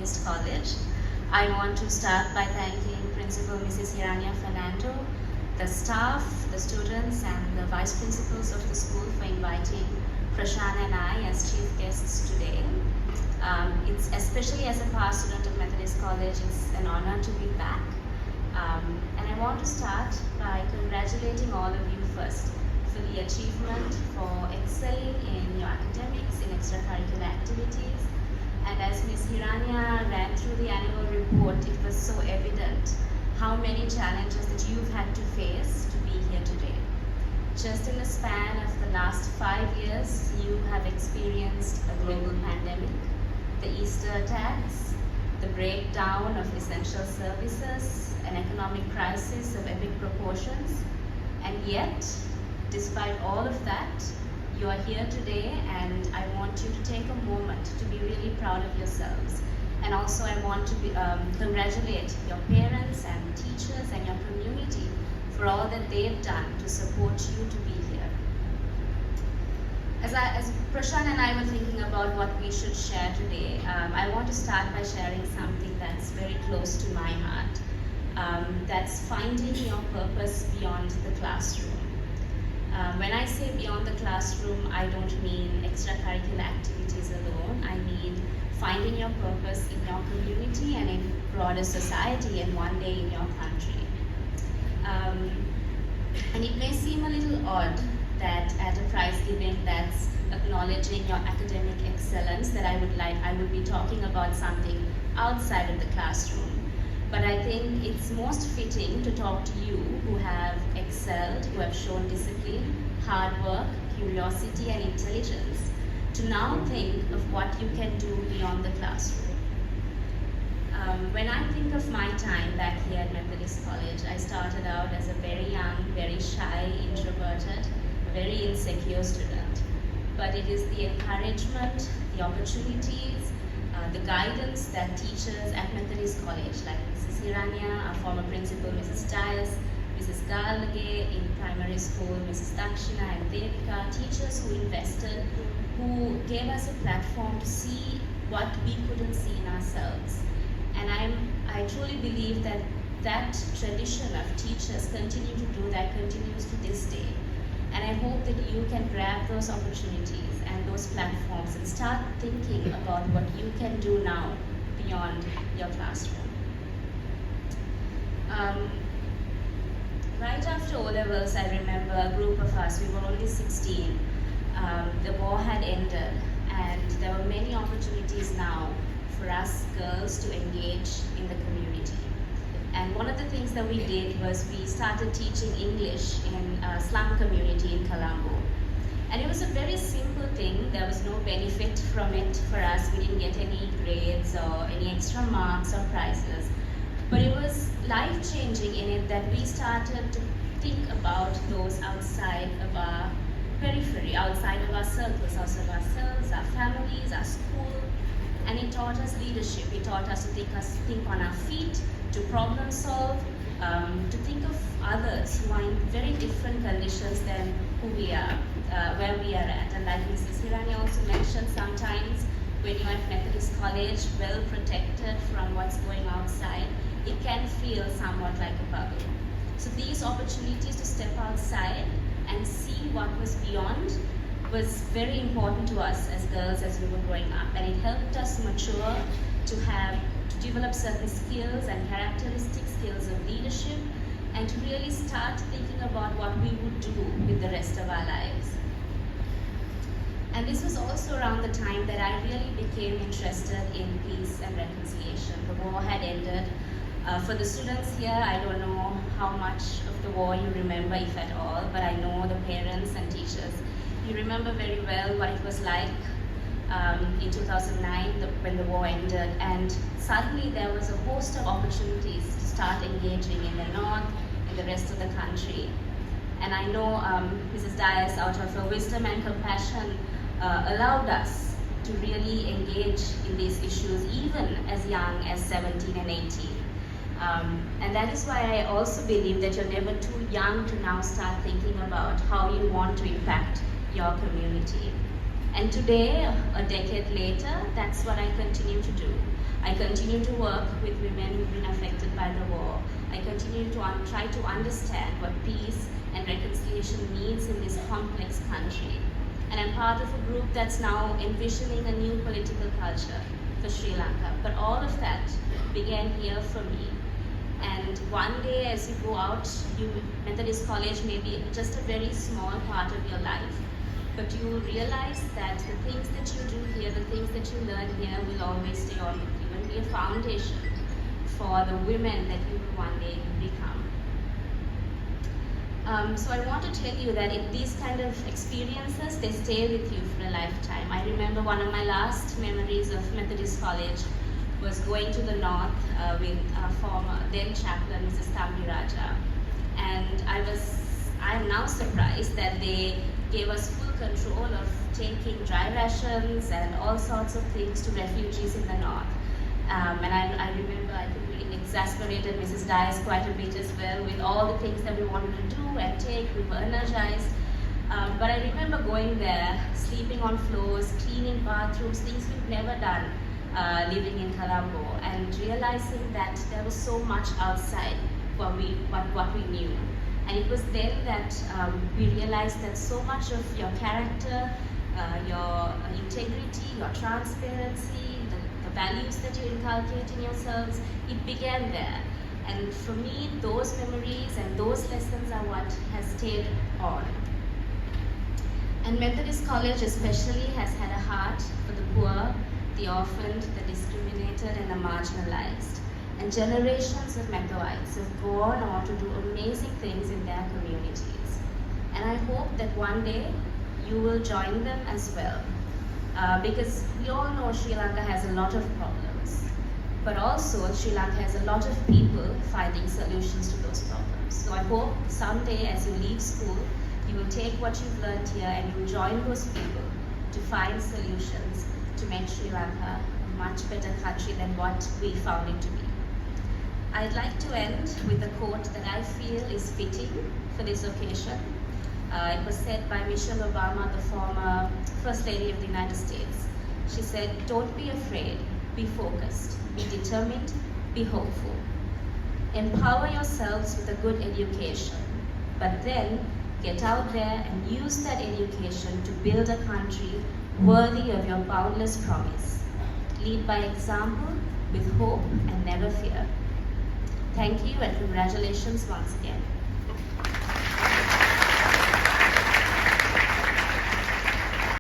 Methodist College. I want to start by thanking Principal Mrs. Hiranya Fernando, the staff, the students, and the vice principals of the school for inviting Prashant and I as chief guests today. It's especially as a past student of Methodist College, it's an honor to be back. And I want to start by congratulating all of you first for the achievement for excelling in your academics, in extracurricular activities. And as Ms. Hiranya ran through the annual report, it was so evident how many challenges that you've had to face to be here today. Just in the span of the last 5 years, you have experienced a global pandemic, the Easter attacks, the breakdown of essential services, an economic crisis of epic proportions, and yet, despite all of that, you are here today, and I want you to take a moment to be really proud of yourselves. And also I want to congratulate your parents and teachers and your community for all that they've done to support you to be here. As Prashant and I were thinking about what we should share today, I want to start by sharing something that's very close to my heart. That's finding your purpose beyond the classroom. When I say beyond the classroom, I don't mean extracurricular activities alone. I mean finding your purpose in your community and in broader society, and one day in your country. And it may seem a little odd that at a prize giving that's acknowledging your academic excellence, that I would be talking about something outside of the classroom. But I think it's most fitting to talk to you who have excelled, who have shown discipline, hard work, curiosity, and intelligence, to now think of what you can do beyond the classroom. When I think of my time back here at Methodist College, I started out as a very young, very shy, introverted, very insecure student. But it is the encouragement, the opportunities, the guidance that teachers at Methodist College, like Mrs. Hiranya, our former principal, Mrs. Dias, Mrs. Galage, in primary school, Mrs. Dakshina and Devika, teachers who invested, who gave us a platform to see what we couldn't see in ourselves. And I truly believe that that tradition of teachers continue to do that, continues to this day. And I hope that you can grab those opportunities and those platforms and start thinking about what you can do now beyond your classroom. Right after O-levels, I remember a group of us, we were only 16. The war had ended, and there were many opportunities now for us girls to engage in the community. And one of the things that we did was we started teaching English in a slum community in Colombo. And it was a very simple thing. There was no benefit from it for us. We didn't get any grades or any extra marks or prizes. But it was life-changing in it that we started to think about those outside of our periphery, outside of our circles, outside of ourselves, our families, our school. And it taught us leadership. It taught us to think on our feet, to problem solve, to think of others who are in very different conditions than who we are, where we are at. And like Mrs. Hiranya also mentioned, sometimes when you're at Methodist College, well protected from what's going outside, it can feel somewhat like a bubble. So these opportunities to step outside and see what was beyond was very important to us as girls as we were growing up, and it helped us mature to develop certain skills and characteristic skills of leadership, and to really start thinking about what we would do with the rest of our lives. And this was also around the time that I really became interested in peace and reconciliation. The war had ended. For the students here, I don't know how much of the war you remember, if at all, but I know the parents and teachers. You remember very well what it was like in 2009 when the war ended, and suddenly there was a host of opportunities to start engaging in the north and the rest of the country. And I know Mrs. Dias, out of her wisdom and compassion, allowed us to really engage in these issues even as young as 17 and 18. And that is why I also believe that you're never too young to now start thinking about how you want to impact your community. And today, a decade later, that's what I continue to do. I continue to work with women who've been affected by the war. I continue to try to understand what peace and reconciliation means in this complex country. And I'm part of a group that's now envisioning a new political culture for Sri Lanka. But all of that began here for me. And one day as you go out, Methodist College may be just a very small part of your life. But you will realize that the things that you do here, the things that you learn here will always stay on with you and be a foundation for the women that you will one day become. So I want to tell you that these kind of experiences, they stay with you for a lifetime. I remember one of my last memories of Methodist College was going to the north with our former then chaplain, Mrs. Tambi Raja. And I'm now surprised that they gave us full control of taking dry rations and all sorts of things to refugees in the north. And I remember I could be exasperated Mrs. Dias quite a bit as well with all the things that we wanted to do and take. We were energized. But I remember going there, sleeping on floors, cleaning bathrooms, things we've never done living in Colombo, and realizing that there was so much outside what we knew. And it was then that we realized that so much of your character, your integrity, your transparency, the values that you inculcate in yourselves, it began there. And for me, those memories and those lessons are what has stayed on. And Methodist College especially has had a heart for the poor, the orphaned, the discriminated, and the marginalized. And generations of Methoites have gone on to do amazing things in their communities. And I hope that one day you will join them as well. Because we all know Sri Lanka has a lot of problems, but also Sri Lanka has a lot of people finding solutions to those problems. So I hope someday as you leave school, you will take what you've learned here and you will join those people to find solutions to make Sri Lanka a much better country than what we found it to be. I'd like to end with a quote that I feel is fitting for this occasion. It was said by Michelle Obama, the former First Lady of the United States. She said, "Don't be afraid, be focused, be determined, be hopeful. Empower yourselves with a good education, but then get out there and use that education to build a country worthy of your boundless promise. Lead by example, with hope and never fear." Thank you and congratulations once again.